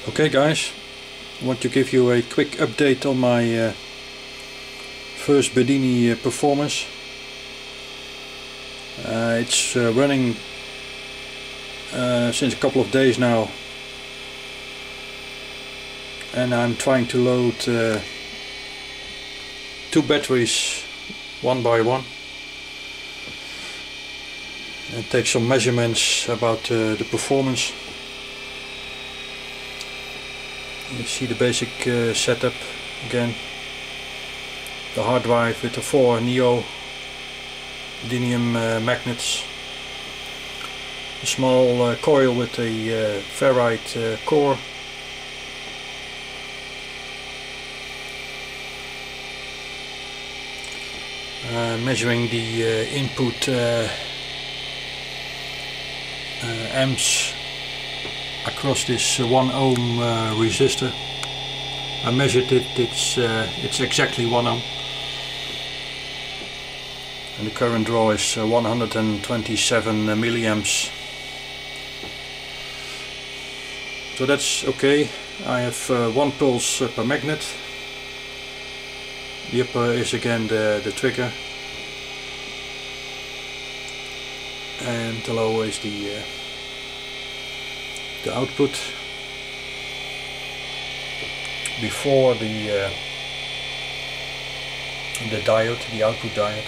Okay guys, I want to give you a quick update on my first Bedini performance. It's running since a couple of days now, and I'm trying to load 2 batteries one by one and take some measurements about the performance. You see the basic setup again. The hard drive with the 4 neodymium magnets. A small coil with a ferrite core. Measuring the input amps across this 1 ohm resistor. I measured it, it's exactly 1 ohm. And the current draw is 127 milliamps. So that's okay. I have 1 pulse per magnet. The upper is again the trigger, and the lower is the output before the diode, the output diode.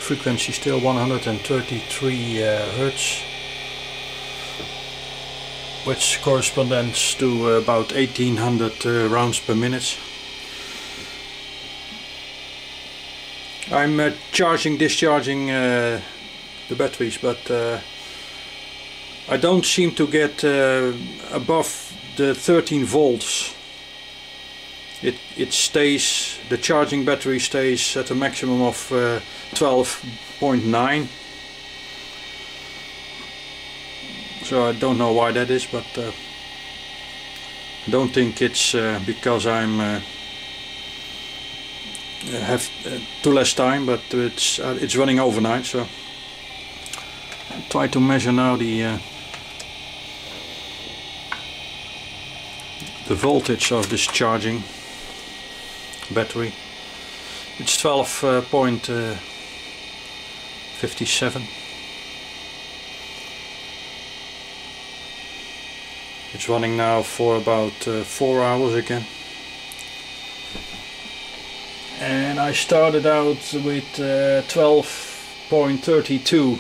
Frequency still 133 Hertz, which corresponds to about 1800 rounds per minute. I'm discharging the batteries, but I don't seem to get above the 13 volts. It stays, the charging battery stays at a maximum of 12.9. So I don't know why that is, but I don't think it's because I'm have too less time, but it's running overnight. So I'll try to measure now the voltage of this charging battery. It's 12.57. It's running now for about 4 hours again. And I started out with 12.32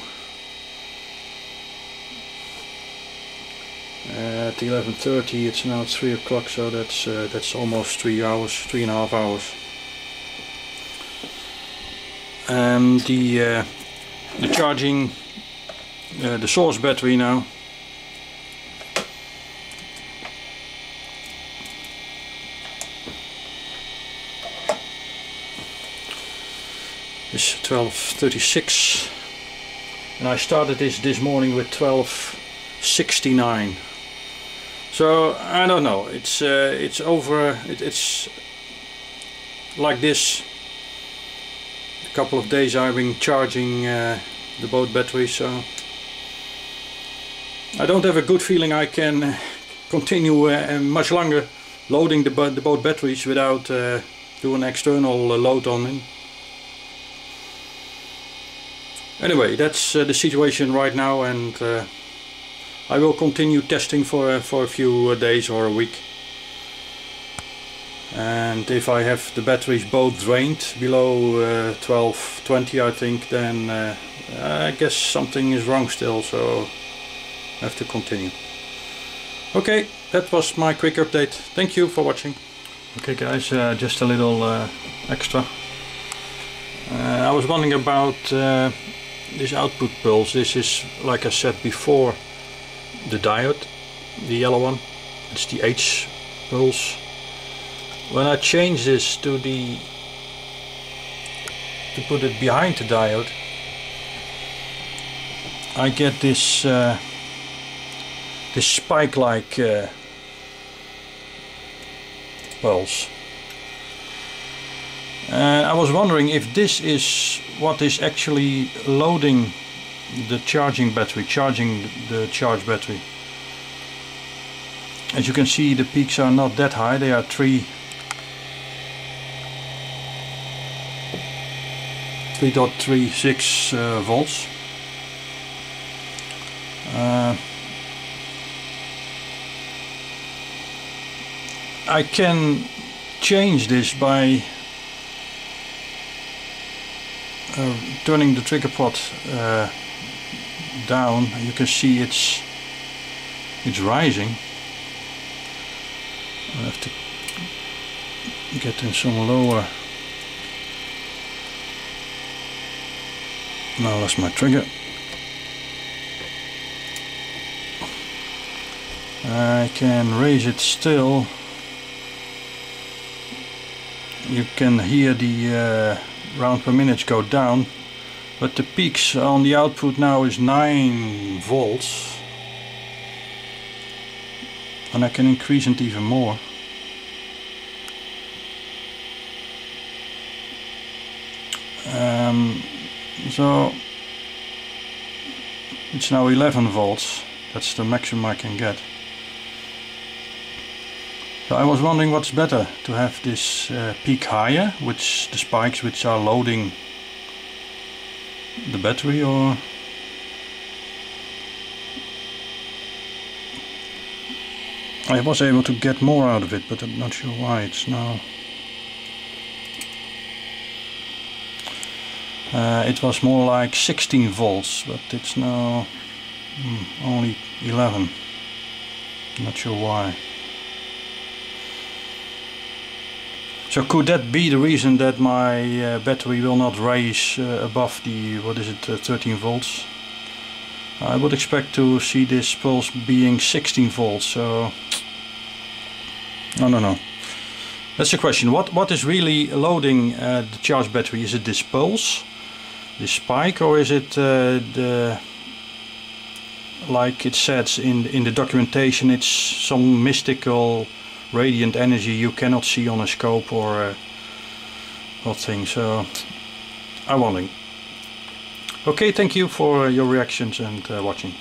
at 11:30. It's now 3 o'clock, so that's almost 3 hours, 3.5 hours. The charging, the source battery now is 12:36, and I started this morning with 12:69. So I don't know. It's over. It's like this. A couple of days I've been charging the both batteries, so I don't have a good feeling I can continue much longer loading the both batteries without doing external load on them. Anyway, that's the situation right now, and I will continue testing for a few days or a week. And if I have the batteries both drained below 1220, I think, then I guess something is wrong still, so I have to continue. Okay, that was my quick update. Thank you for watching. Okay guys, just a little extra. I was wondering about this output pulse. This is, like I said before, the diode, the yellow one. It's the H pulse. When I change this to put it behind the diode, I get this this spike-like pulse. I was wondering if this is what is actually loading the charging battery, charging the charge battery. As you can see, the peaks are not that high, they are 3.36 volts. I can change this by turning the trigger pod down. You can see it's rising. I have to get in some lower. Now I lost my trigger. I can raise it still. You can hear the round per minute go down, but the peaks on the output now is 9 volts, and I can increase it even more. So it's now 11 volts. That's the maximum I can get. So I was wondering what's better, to have this peak higher, which the spikes which are loading the battery, or I was able to get more out of it, but I'm not sure why it's now. It was more like 16 volts, but it's now only 11. Not sure why. So could that be the reason that my battery will not raise above the, 13 volts? I would expect to see this pulse being 16 volts, so I don't know. That's the question. What is really loading the charged battery? Is it this pulse, this spike, or is it like it says in the documentation, it's some mystical radiant energy you cannot see on a scope or what thing? So I'm wondering. Okay, thank you for your reactions and watching.